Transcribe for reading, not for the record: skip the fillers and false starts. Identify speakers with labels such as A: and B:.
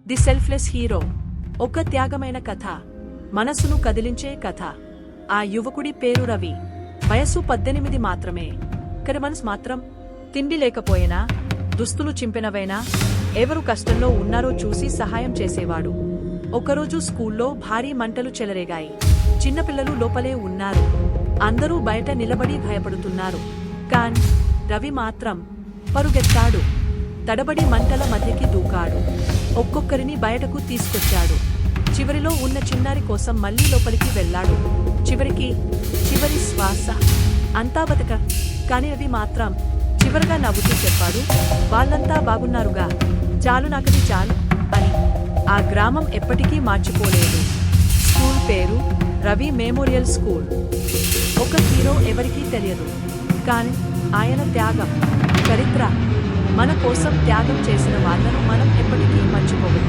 A: The selfless hero. ఒక త్యాగమైన కథ, మనసును కదిలించే కథ. ఆ యువకుడి పేరు రవి. వయస్సు 18 మాత్రమే. కానీ మనసు మాత్రం తిండి లేకపోయినా, దుస్తులు చింపినవైనా, ఎవరు కష్టంలో ఉన్నారో చూసి సహాయం చేసేవాడు. ఒకరోజు స్కూల్లో భారీ మంటలు చెలరేగాయి. చిన్నపిల్లలు లోపలే ఉన్నారు. అందరూ బయట నిలబడి భయపడుతున్నారు. కాన్ రవి మాత్రం పరుగెత్తాడు. తడబడి మంటల మధ్యకి దూకాడు. ఒక్కొక్కరిని బయటకు తీసుకొచ్చాడు. చివరిలో ఉన్న చిన్నారి కోసం మళ్లీ లోపలికి వెళ్లాడు. చివరి శ్వాస. అంతా బతక. కాని రవి మాత్రం చివరగా నవ్వుతూ చెప్పాడు, వాళ్ళంతా బాగున్నారుగా, చాలు నాకది చాలు అని. ఆ గ్రామం ఎప్పటికీ మార్చిపోలేదు. స్కూల్ పేరు రవి మెమోరియల్ స్కూల్. ఒక హీరో ఎవరికీ తెలియదు, కాని ఆయన త్యాగం, చరిత్ర. మన కోసం త్యాగం చేసిన వాళ్ళను మనం ఎప్పటికీ మర్చిపోవద్దు.